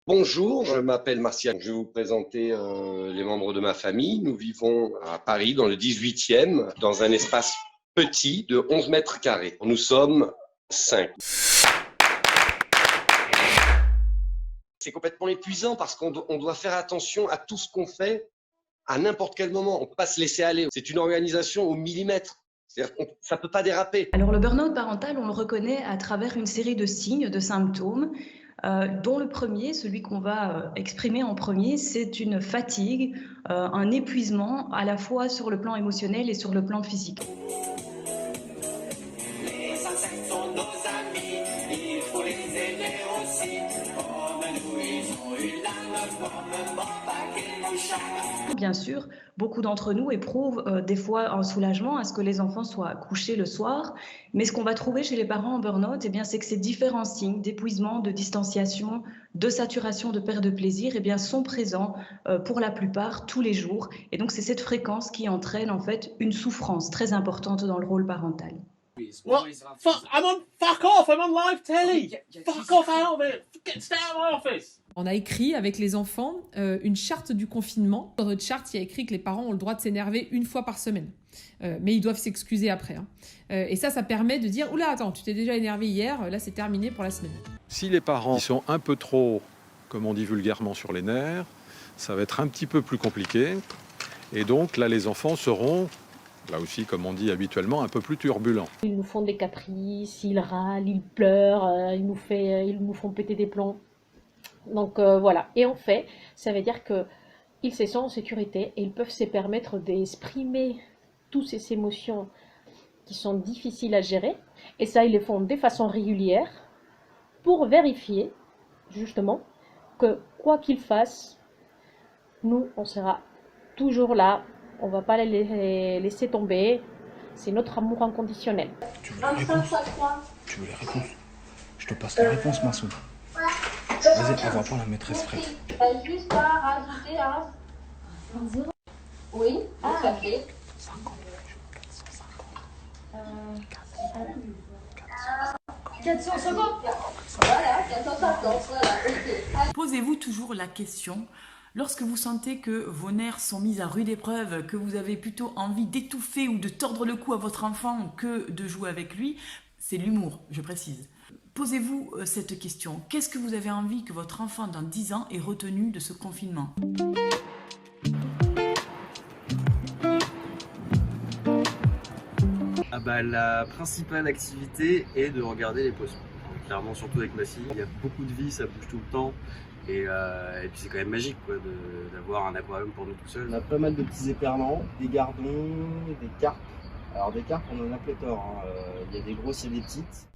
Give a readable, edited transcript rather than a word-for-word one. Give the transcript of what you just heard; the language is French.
Bonjour, je m'appelle Martial. Je vais vous présenter les membres de ma famille. Nous vivons à Paris, dans le 18e, dans un espace petit de 11 mètres carrés. Nous sommes 5. C'est complètement épuisant parce qu'on doit faire attention à tout ce qu'on fait à n'importe quel moment. On ne peut pas se laisser aller. C'est une organisation au millimètre. C'est-à-dire que ça ne peut pas déraper. Alors le burn-out parental, on le reconnaît à travers une série de signes, de symptômes, dont le premier, celui qu'on va exprimer en premier, c'est une fatigue, un épuisement à la fois sur le plan émotionnel et sur le plan physique. Les insectes sont nos amis, il faut les aimer aussi. Comme nous, ils ont une âme, comme Bamba qui nous charme. Bien sûr, beaucoup d'entre nous éprouvent des fois un soulagement à ce que les enfants soient couchés le soir, mais ce qu'on va trouver chez les parents en burn-out, c'est que ces différents signes d'épuisement, de distanciation, de saturation, de perte de plaisir, sont présents pour la plupart tous les jours. Et donc c'est cette fréquence qui entraîne en fait une souffrance très importante dans le rôle parental. What? Fuck off! I'm on live telly! Fuck off out of it! Stay out of my office! On a écrit avec les enfants une charte du confinement. Dans notre charte, il y a écrit que les parents ont le droit de s'énerver une fois par semaine. Mais ils doivent s'excuser après. Et ça permet de dire « Oula, attends, tu t'es déjà énervé hier, là c'est terminé pour la semaine. » Si les parents sont un peu trop, comme on dit vulgairement, sur les nerfs, ça va être un petit peu plus compliqué. Et donc là, les enfants seront, là aussi, comme on dit habituellement, un peu plus turbulents. Ils nous font des caprices, ils râlent, ils pleurent, ils nous font péter des plombs. Donc voilà. Et en fait, ça veut dire qu'ils se sentent en sécurité et ils peuvent se permettre d'exprimer toutes ces émotions qui sont difficiles à gérer. Et ça, ils le font de façon régulière pour vérifier, justement, que quoi qu'ils fassent, nous, on sera toujours là. On ne va pas les laisser tomber. C'est notre amour inconditionnel. Tu veux les réponses? Tu veux les réponses? Je te passe les réponses, Masson. Vas-y, envoie pas la maîtresse Fred. Juste pas rajouter un 0. Oui, ça fait 50. 450. Voilà, 450, voilà. Posez-vous toujours la question, lorsque vous sentez que vos nerfs sont mis à rude épreuve, que vous avez plutôt envie d'étouffer ou de tordre le cou à votre enfant que de jouer avec lui, c'est l'humour, je précise. Posez-vous cette question, qu'est-ce que vous avez envie que votre enfant dans 10 ans ait retenu de ce confinement ? La principale activité est de regarder les poissons. Clairement, surtout avec ma fille, il y a beaucoup de vie, ça bouge tout le temps. Et puis c'est quand même magique d'avoir un aquarium pour nous tout seuls. On a pas mal de petits éperlans, des gardons, des carpes. Alors des carpes, on en a pléthore. Il y a des grosses et des petites.